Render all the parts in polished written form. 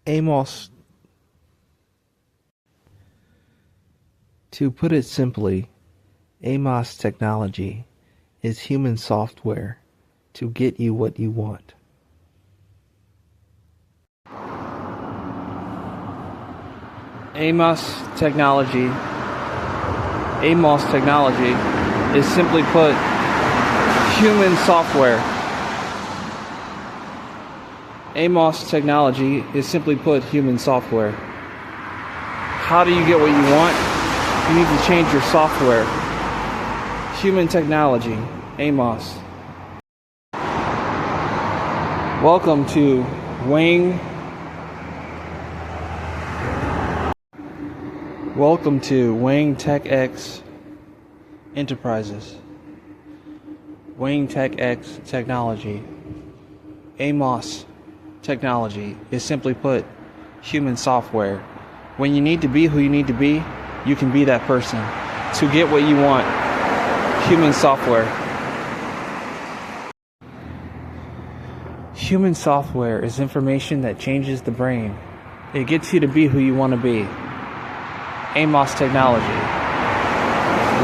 Amos. To put it simply, Amos technology is human software to get you what you want. Amos technology is simply put human software. Amos technology is simply put human software. How do you get what you want? You need to change your software. Human technology, Amos. Welcome to Wanggg. Welcome to Wanggg TechX Enterprises. Wanggg TechX technology. Amos technology is simply put human software. When you need to be who you need to be, you can be that person to get what you want. Human software. Human software is information that changes the brain. It gets you to be who you want to be. Amos technology.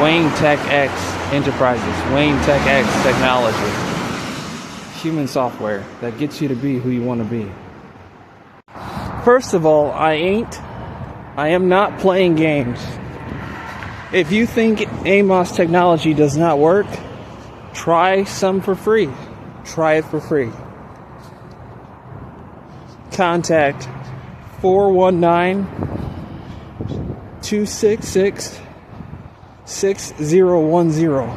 Wanggg TechX Enterprises. Wanggg TechX technology. Human software that gets you to be who you want to be. First of all, I am not playing games. If you think Amos technology does not work, try some for free. Try it for free. Contact 419-266-6010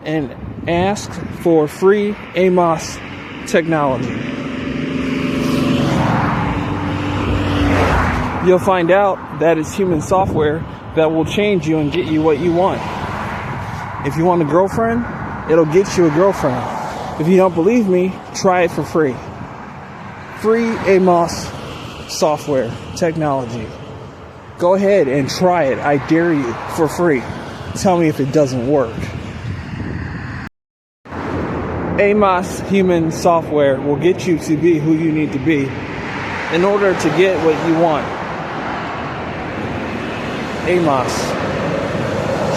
and ask for free Amos technology. You'll find out that it's human software that will change you and get you what you want. If you want a girlfriend, it'll get you a girlfriend. If you don't believe me, try it for free. Free Amos software technology. Go ahead and try it. I dare you, for free. Tell me if it doesn't work. Amos human software will get you to be who you need to be in order to get what you want. Amos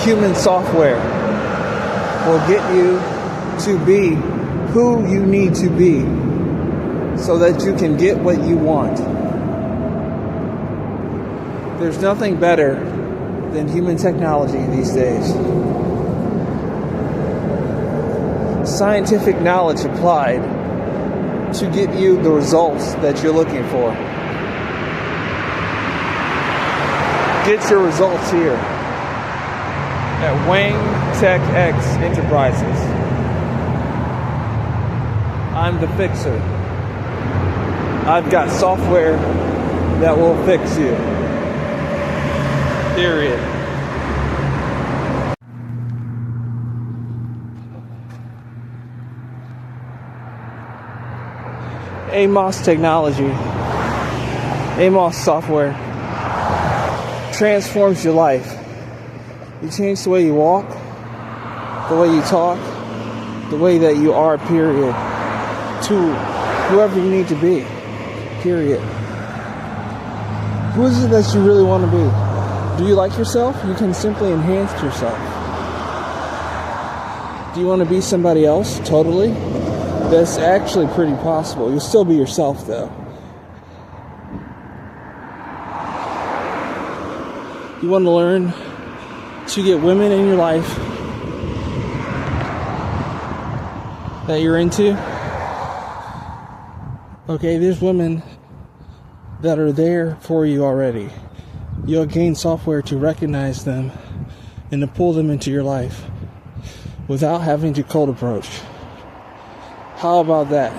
human software will get you to be who you need to be so that you can get what you want. There's nothing better than human technology these days. Scientific knowledge applied to get you the results that you're looking for. Get your results here at Wanggg TechX Enterprises. I'm the fixer. I've got software that will fix you. Period. Amos technology, Amos software transforms your life. You change the way you walk, the way you talk, the way that you are, period, to whoever you need to be, period. Who is it that you really want to be? Do you like yourself? You can simply enhance yourself. Do you want to be somebody else? Totally. That's actually pretty possible. You'll still be yourself, though. You want to learn to get women in your life that you're into? Okay, there's women that are there for you already. You'll gain software to recognize them and to pull them into your life without having to cold approach. How about that?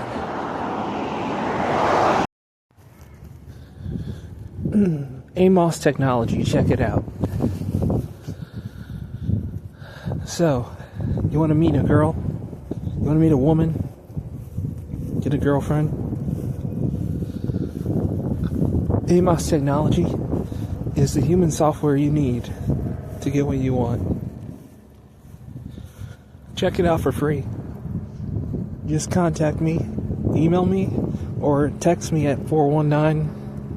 Amos technology, check it out. So, you want to meet a girl? You want to meet a woman? Get a girlfriend? Amos technology is the human software you need to get what you want. Check it out for free. Just contact me, email me, or text me at 419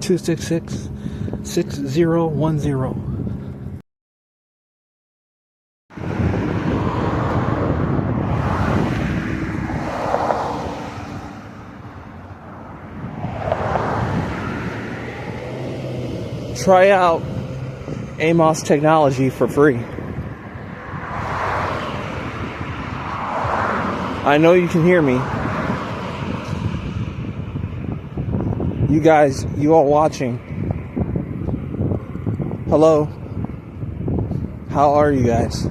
266-6010. Try out MOSS technology for free. I know you can hear me. You guys, you all watching. Hello. How are you guys?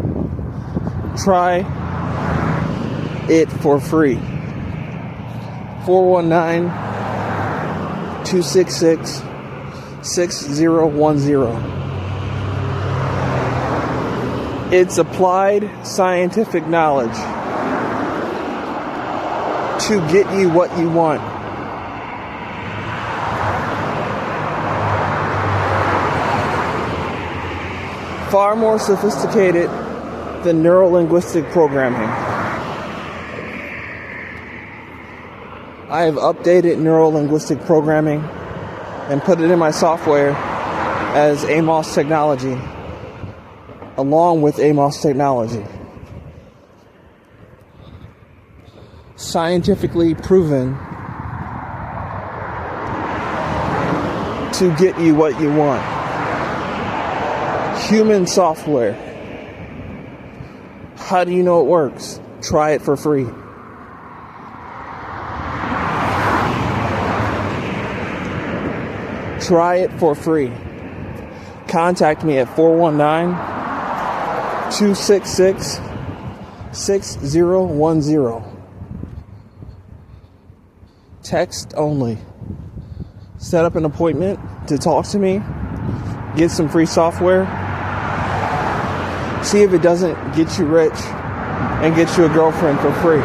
Try it for free. 419-266-6010. It's applied scientific knowledge to get you what you want. Far more sophisticated than neuro-linguistic programming. I have updated neuro-linguistic programming and put it in my software as MOSS technology, along with MOSS technology. Scientifically proven to get you what you want. Human software. How do you know it works? Try it for free. Try it for free. Contact me at 419-266-6010. Text only. Set up an appointment to talk to me. Get some free software. See if it doesn't get you rich and get you a girlfriend for free.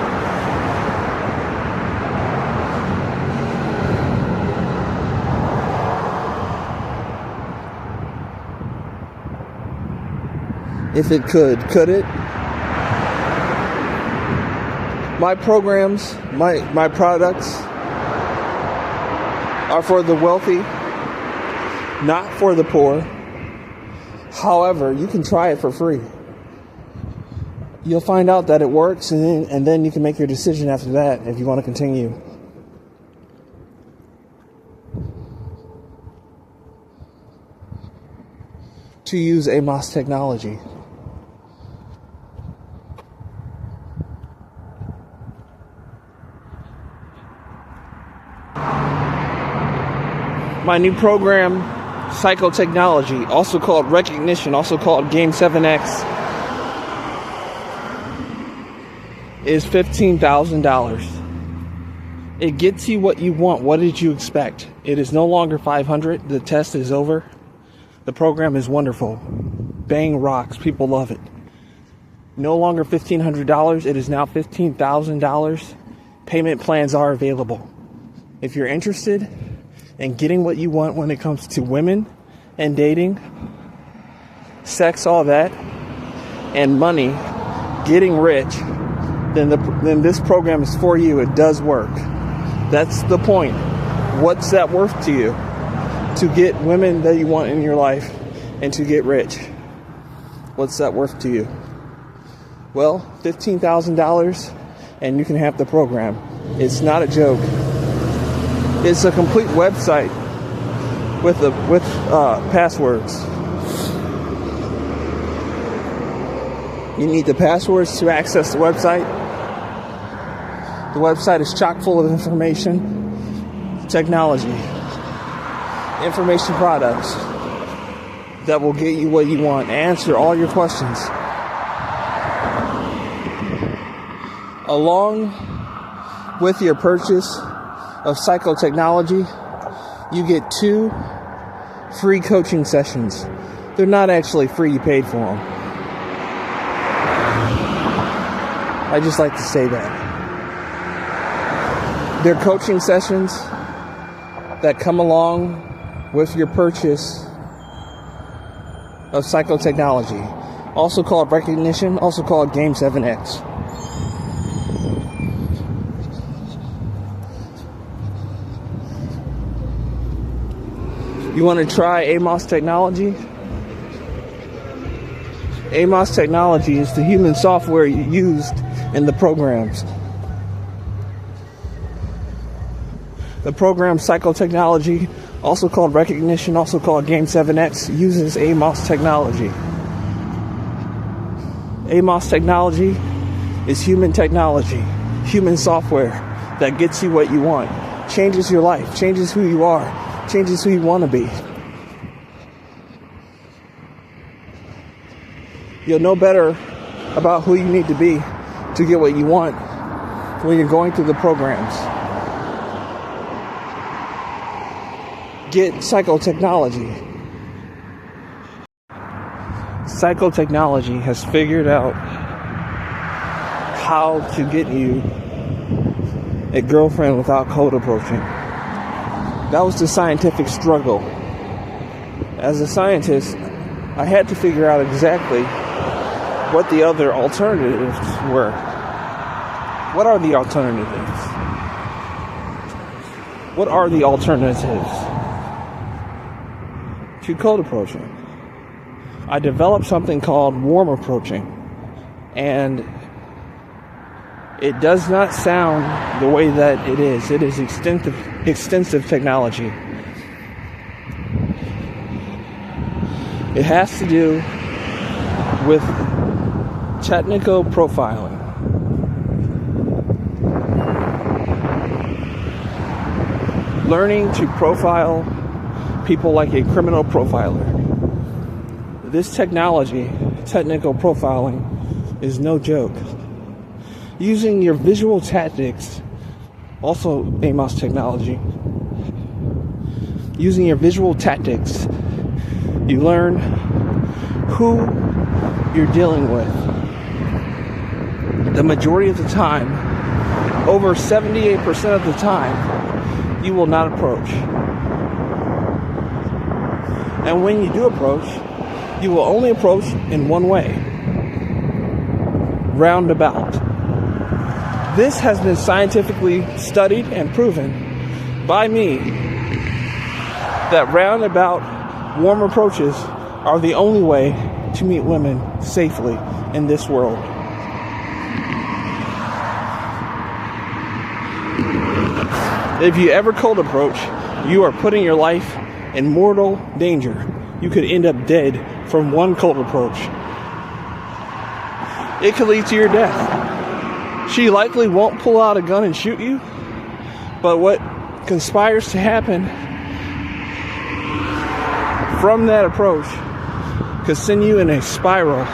If it could it? My programs, my products are for the wealthy, not for the poor. However, you can try it for free. You'll find out that it works, and then you can make your decision after that if you want to continue. To use MOSS technology. My new program, Psychotechnology, also called Recognition, also called Game 7X, is $15,000. It gets you what you want. What did you expect? It is no longer $500. The test is over. The program is wonderful. Bang rocks. People love it. No longer $1,500. It is now $15,000. Payment plans are available. If you're interested in getting what you want when it comes to women and dating, sex, all that, and money, getting rich, then this program is for you. It does work. That's the point. What's that worth to you? To get women that you want in your life and to get rich. What's that worth to you? Well, $15,000 and you can have the program. It's not a joke. It's a complete website with passwords. You need the passwords to access the website. The website is chock full of information, technology, information products that will get you what you want, answer all your questions. Along with your purchase of Psychotechnology, you get 2 free coaching sessions. They're not actually free, you paid for them. I just like to say that. They're coaching sessions that come along with your purchase of Psychotechnology, also called Recognition, also called Game 7X. You want to try AMOSS technology? AMOSS technology is the human software used in the programs. The program psychotechnology, also called recognition, also called Game 7X, uses AMOSS technology. AMOSS technology is human technology, human software that gets you what you want, changes your life, changes who you are, changes who you want to be. You'll know better about who you need to be to get what you want when you're going through the programs. Get psychotechnology. Psychotechnology has figured out how to get you a girlfriend without cold approaching. That was the scientific struggle. As a scientist, I had to figure out exactly what the other alternatives were. What are the alternatives? What are the alternatives to cold approaching? I developed something called warm approaching, and it does not sound the way that it is. It is extensive technology. It has to do with technical profiling. Learning to profile people like a criminal profiler. This technology, technical profiling, is no joke. Using your visual tactics, also AMOSS technology, using your visual tactics, you learn who you're dealing with. The majority of the time, over 78% of the time, you will not approach. And when you do approach, you will only approach in one way. Roundabout. This has been scientifically studied and proven by me that roundabout warm approaches are the only way to meet women safely in this world. If you ever cold approach, you are putting your life in mortal danger. You could end up dead from one cold approach. It could lead to your death. She likely won't pull out a gun and shoot you, but what conspires to happen from that approach could send you in a spiral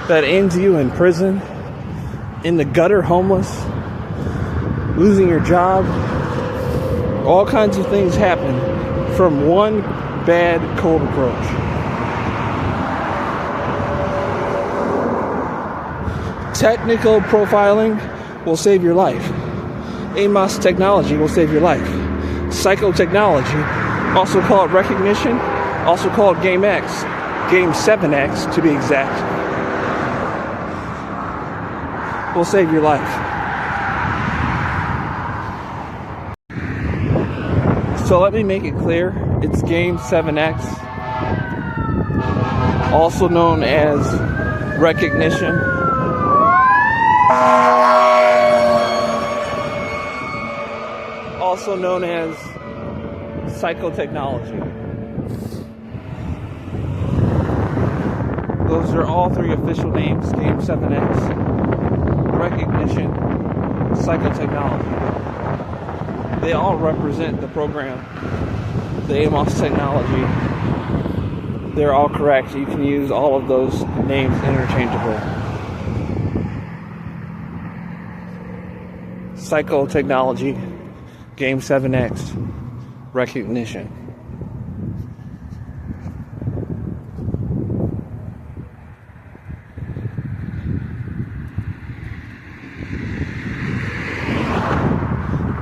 that ends you in prison, in the gutter, homeless, losing your job. All kinds of things happen from one bad cold approach. Technical profiling will save your life. AMOSS technology will save your life. Psychotechnology, also called recognition, also called Game X, Game 7X to be exact, will save your life. So let me make it clear, it's Game 7X, also known as recognition, also known as psychotechnology. Those are all three official names: Game 7X, recognition, psychotechnology. They all represent the program, the AMOSS technology. They're all correct. You can use all of those names interchangeably. Psychotechnology, Game 7X, recognition.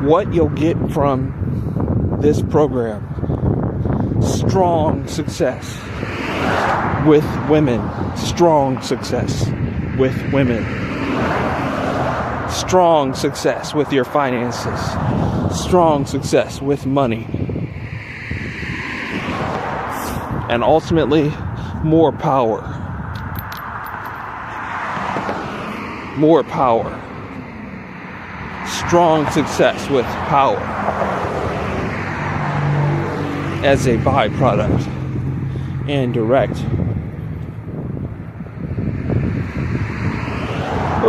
What you'll get from this program: strong success with women, strong success with women, strong success with your finances, strong success with money, and ultimately more power. More power. Strong success with power as a byproduct and direct.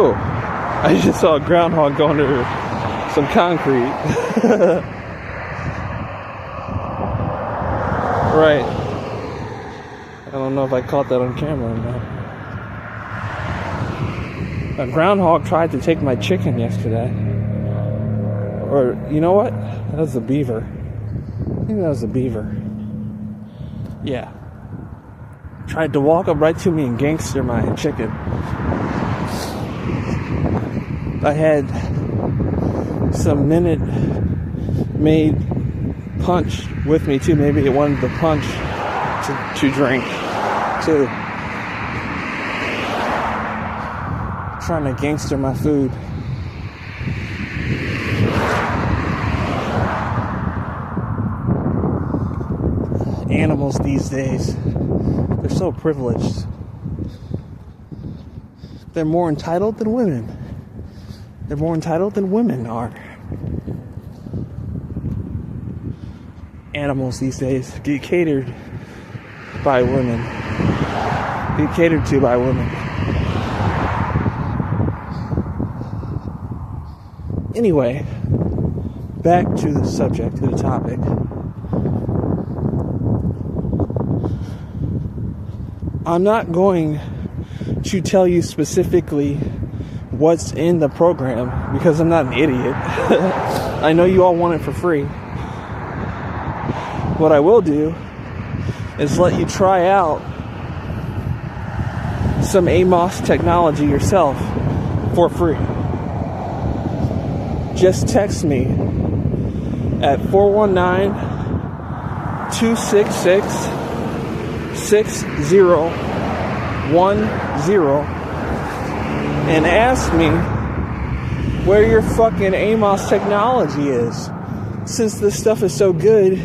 Oh, I just saw a groundhog go under some concrete. Right. I don't know if I caught that on camera or not. A groundhog tried to take my chicken yesterday. Or, you know what? That was a beaver. I think that was a beaver. Yeah. Tried to walk up right to me and gangster my chicken. I had some Minute Maid punch with me too. Maybe it wanted the punch to drink too. Trying to gangster my food. Animals these days, they're so privileged. They're more entitled than women. They're more entitled than women are. Animals these days get catered by women. Get catered to by women. Anyway, back to the subject, to the topic. I'm not going to tell you specifically what's in the program because I'm not an idiot. I know you all want it for free. What I will do is let you try out some MOSSSSS technology yourself for free. Just text me at 419-266-6010 and ask me where your fucking MOSSSSS technology is. Since this stuff is so good,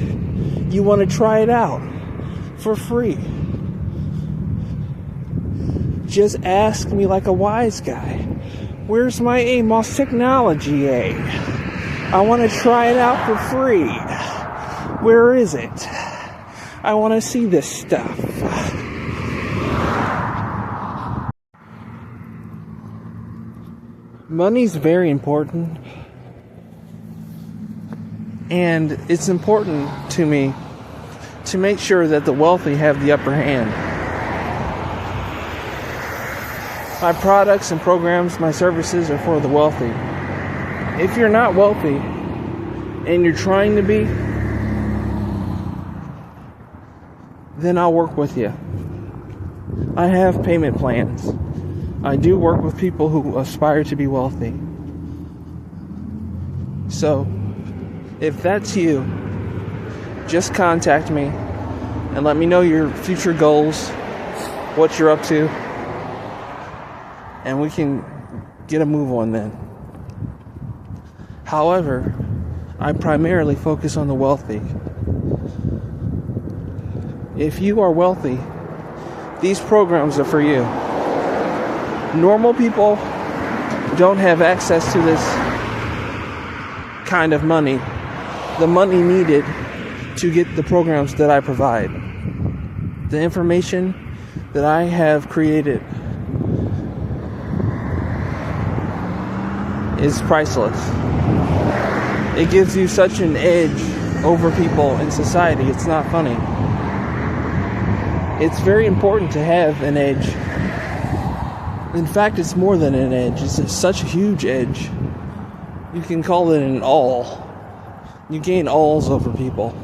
you want to try it out for free. Just ask me like a wise guy. Where's my MOSSSSS technology, I want to try it out for free. Where is it? I want to see this stuff. Money's very important. And it's important to me to make sure that the wealthy have the upper hand. My products and programs, my services are for the wealthy. If you're not wealthy and you're trying to be, then I'll work with you. I have payment plans. I do work with people who aspire to be wealthy. So, if that's you, just contact me and let me know your future goals, what you're up to, and we can get a move on then. However, I primarily focus on the wealthy. If you are wealthy, these programs are for you. Normal people don't have access to this kind of money. The money needed to get the programs that I provide. The information that I have created is priceless. It gives you such an edge over people in society. It's not funny. It's very important to have an edge. In fact, it's more than an edge. It's such a huge edge. You can call it an all. You gain alls over people.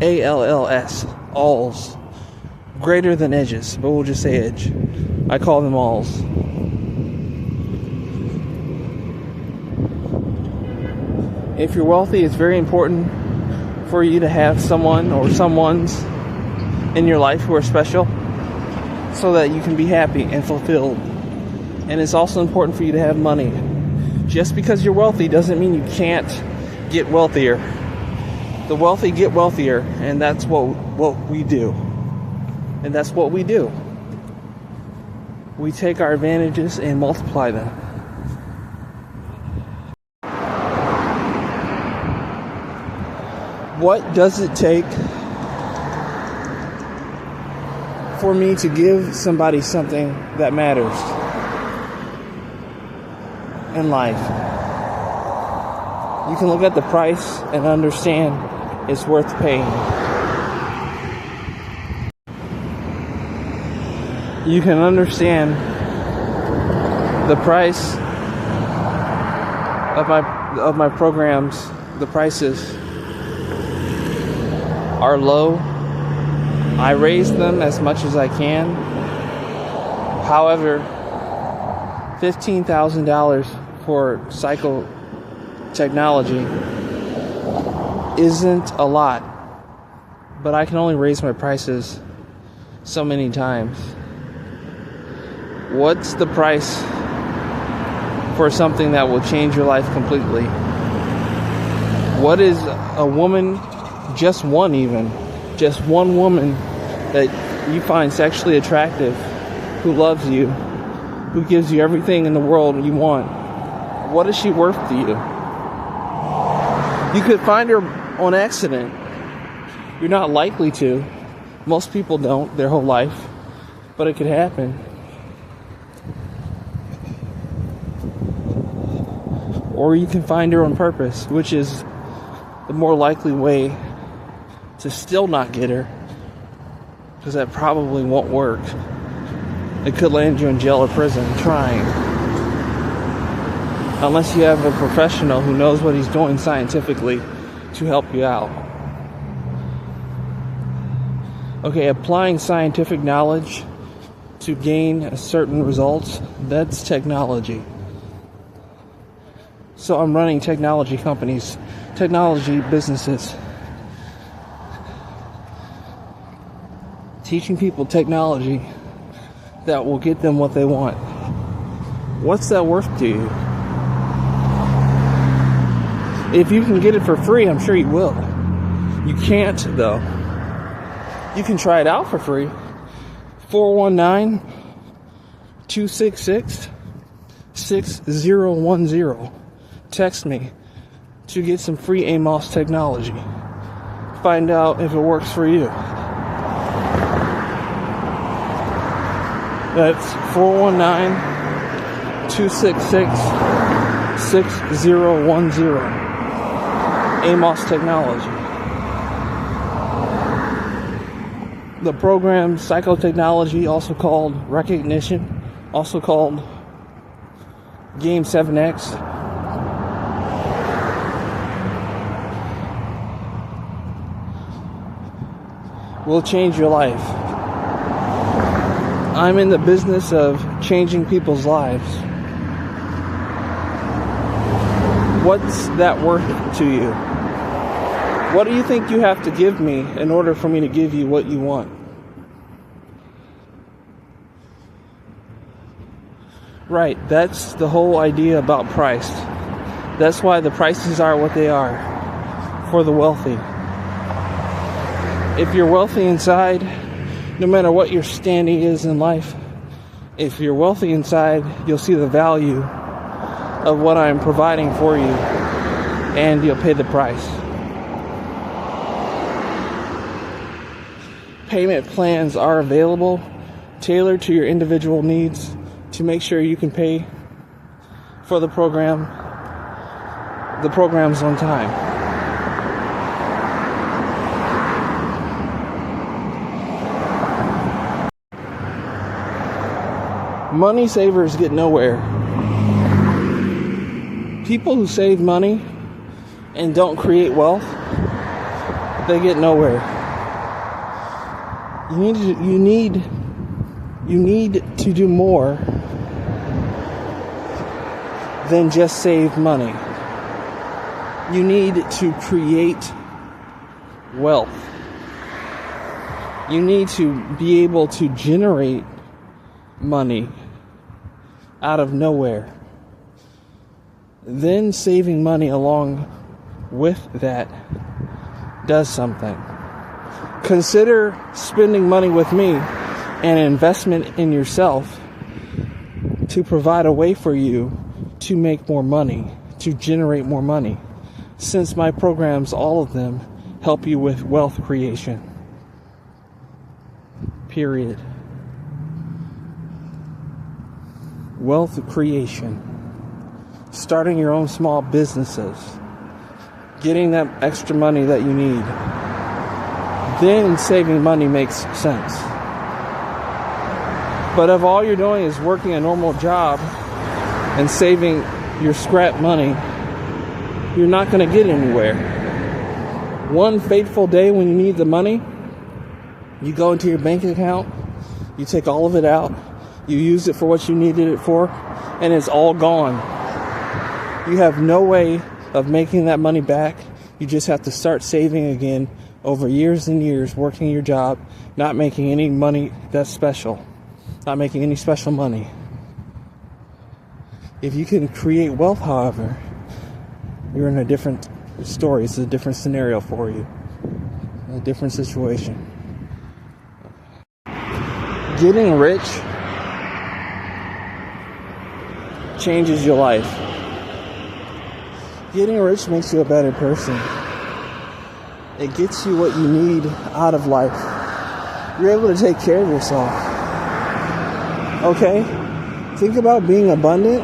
ALLS. Alls. Greater than edges, but we'll just say edge. I call them alls. If you're wealthy, it's very important for you to have someone or someones in your life who are special so that you can be happy and fulfilled. And it's also important for you to have money. Just because you're wealthy doesn't mean you can't get wealthier. The wealthy get wealthier, and that's what we do. And that's what we do. We take our advantages and multiply them. What does it take for me to give somebody something that matters in life? You can look at the price and understand it's worth paying. You can understand the price of my programs. The prices are low. I raise them as much as I can. However, $15,000 for cycle technology isn't a lot, but I can only raise my prices so many times. What's the price for something that will change your life completely? What is a woman, just one woman that you find sexually attractive, who loves you, who gives you everything in the world you want? What is she worth to you? You could find her on accident. You're not likely to. Most people don't their whole life, but it could happen. Or you can find her on purpose, which is the more likely way to still not get her, because that probably won't work. It could land you in jail or prison trying. Unless you have a professional who knows what he's doing scientifically to help you out. Okay, applying scientific knowledge to gain certain results, that's technology. So I'm running technology companies, technology businesses, teaching people technology that will get them what they want. What's that worth to you? If you can get it for free, I'm sure you will. You can't, though. You can try it out for free. 419-266-6010. Text me to get some free AMOS technology. Find out if it works for you. That's 419-266-6010. AMOS technology. The program psychotechnology, also called recognition, also called Game 7X, will change your life. I'm in the business of changing people's lives. What's that worth to you? What do you think you have to give me in order for me to give you what you want? Right, that's the whole idea about price. That's why the prices are what they are for the wealthy. If you're wealthy inside, no matter what your standing is in life, if you're wealthy inside, you'll see the value of what I'm providing for you, and you'll pay the price. Payment plans are available, tailored to your individual needs, to make sure you can pay for the programs on time. Money savers get nowhere. People who save money and don't create wealth, they get nowhere. You need to do more than just save money. You need to create wealth. You need to be able to generate money out of nowhere. Then saving money along with that does something. Consider spending money with me, an investment in yourself, to provide a way for you to make more money, to generate more money, since my programs, all of them, help you with wealth creation. Period. Wealth creation. Starting your own small businesses. Getting that extra money that you need. Then saving money makes sense. But if all you're doing is working a normal job and saving your scrap money, you're not going to get anywhere. One fateful day when you need the money, you go into your bank account, you take all of it out, you use it for what you needed it for, and it's all gone. You have no way of making that money back. You just have to start saving again over years and years, working your job, not making any money that's special, not making any special money. If you can create wealth, however, you're in a different story. It's a different scenario for you, a different situation. Getting rich changes your life. Getting rich makes you a better person. It gets you what you need out of life. You're able to take care of yourself. Okay? Think about being abundant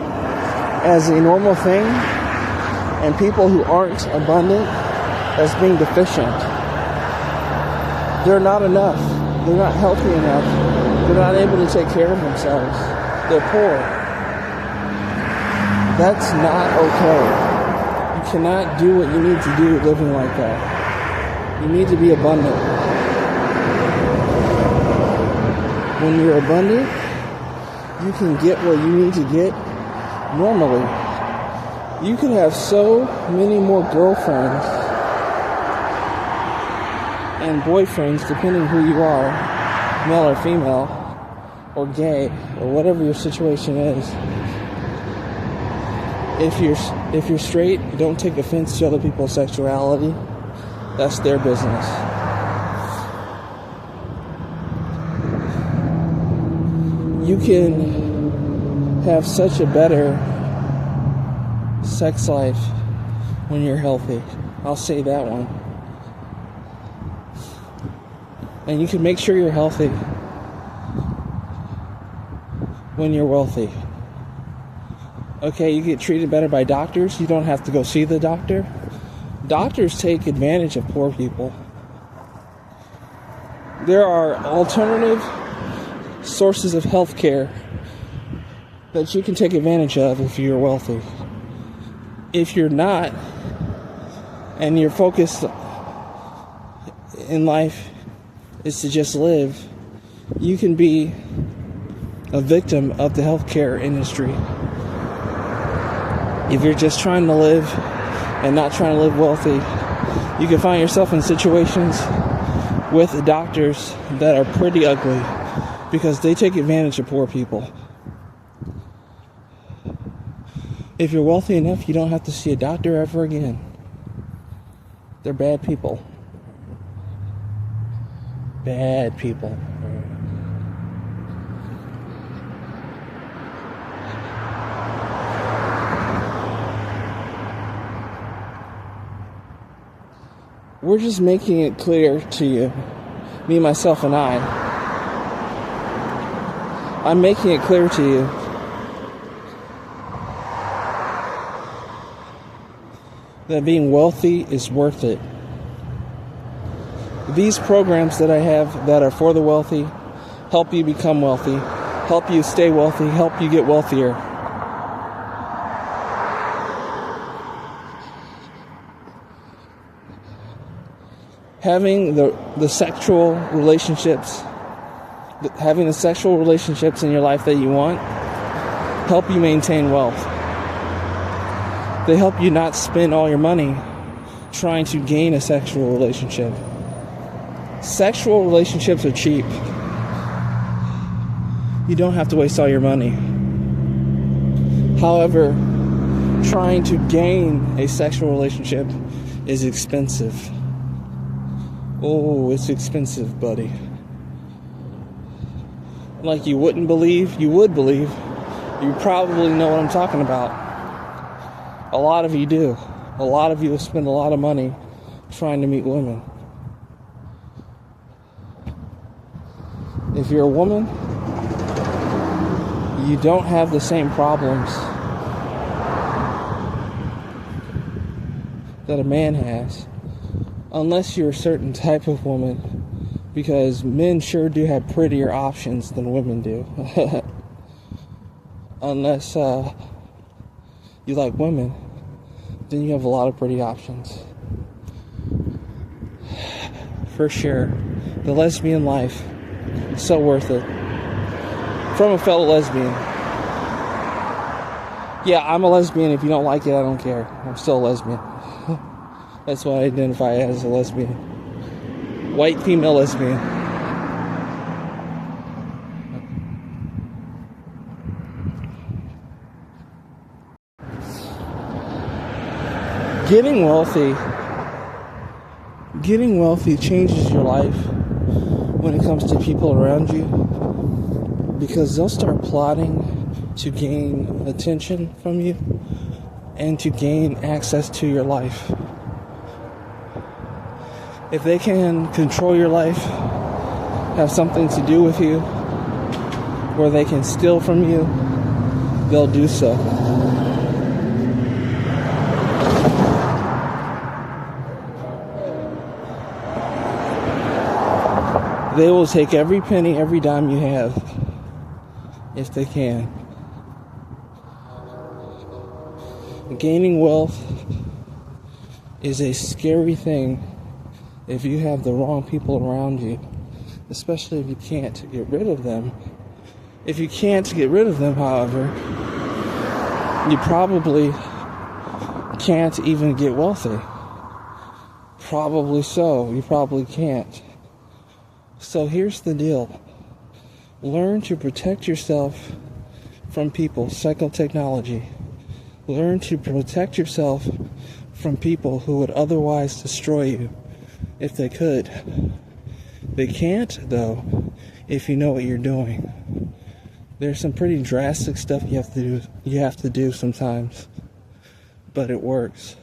as a normal thing, and people who aren't abundant as being deficient. They're not enough. They're not healthy enough. They're not able to take care of themselves. They're poor. That's not okay. You cannot do what you need to do living like that. You need to be abundant. When you're abundant, you can get what you need to get normally. You can have so many more girlfriends and boyfriends, depending who you are, male or female, or gay, or whatever your situation is. If you're straight, don't take offense to other people's sexuality. That's their business. You can have such a better sex life when you're healthy. I'll say that one. And you can make sure you're healthy when you're wealthy. Okay, you get treated better by doctors. You don't have to go see the doctor. Doctors take advantage of poor people. There are alternative sources of health care that you can take advantage of if you're wealthy. If you're not, and your focus in life is to just live, you can be a victim of the healthcare industry. If you're just trying to live and not trying to live wealthy, you can find yourself in situations with doctors that are pretty ugly because they take advantage of poor people. If you're wealthy enough, you don't have to see a doctor ever again. They're bad people. Bad people. We're just making it clear to you, me, myself, and I. I'm making it clear to you that being wealthy is worth it. These programs that I have that are for the wealthy help you become wealthy, help you stay wealthy, help you get wealthier. Having the sexual relationships, having the sexual relationships in your life that you want, help you maintain wealth. They help you not spend all your money trying to gain a sexual relationship. Sexual relationships are cheap. You don't have to waste all your money. However, trying to gain a sexual relationship is expensive. Oh, it's expensive, buddy. Like you wouldn't believe, you would believe. You probably know what I'm talking about. A lot of you do. A lot of you spend a lot of money trying to meet women. If you're a woman, you don't have the same problems that a man has, unless you're a certain type of woman, because men sure do have prettier options than women do. Unless you like women, then you have a lot of pretty options. For sure. The lesbian life, so worth it. From a fellow lesbian. Yeah, I'm a lesbian. If you don't like it, I don't care. I'm still a lesbian. That's what I identify as, a lesbian. White female lesbian. Getting wealthy changes your life when it comes to people around you, because they'll start plotting to gain attention from you and to gain access to your life. If they can control your life, have something to do with you, where they can steal from you, they'll do so. They will take every penny, every dime you have, if they can. Gaining wealth is a scary thing if you have the wrong people around you, especially if you can't get rid of them. If you can't get rid of them, however, you probably can't even get wealthy. Probably so. You probably can't. So here's the deal. Learn to protect yourself from people. Psychotechnology. Learn to protect yourself from people who would otherwise destroy you if they could. They can't, though, if you know what you're doing. There's some pretty drastic stuff you have to do sometimes, but it works.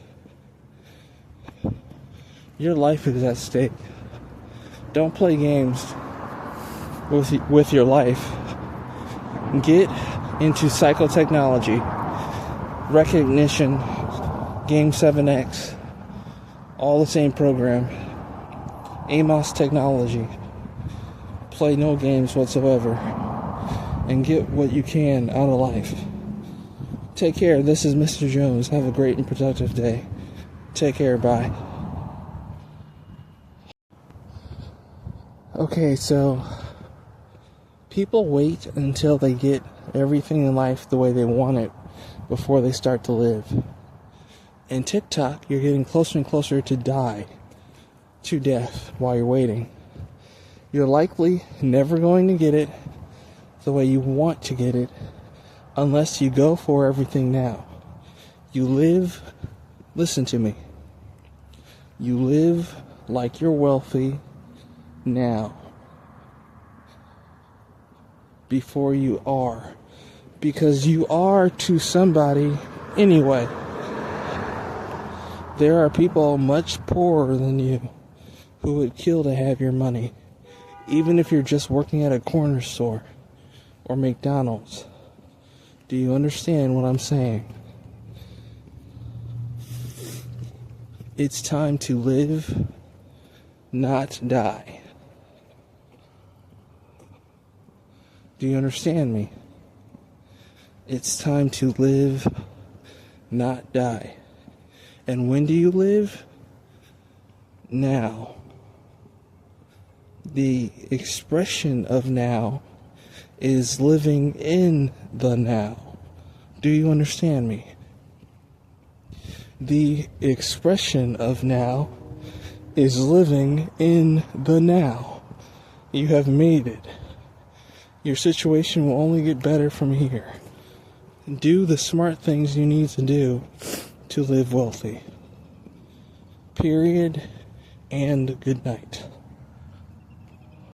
Your life is at stake. Don't play games with your life. Get into psychotechnology, recognition, Game 7X, all the same program. MOSSSSSS technology. Play no games whatsoever, and get what you can out of life. Take care. This is Mr. Jones. Have a great and productive day. Take care. Bye. Okay, so people wait until they get everything in life the way they want it before they start to live. In TikTok, you're getting closer and closer to death while you're waiting. You're likely never going to get it the way you want to get it unless you go for everything now. Listen to me. You live like you're wealthy now before you are, because you are to somebody anyway. There are people much poorer than you who would kill to have your money, even if you're just working at a corner store or McDonald's. Do you understand what I'm saying? It's time to live, not die. Do you understand me? It's time to live, not die. And when do you live? Now. The expression of now is living in the now. Do you understand me? The expression of now is living in the now. You have made it. Your situation will only get better from here. Do the smart things you need to do to live wealthy. Period. And good night.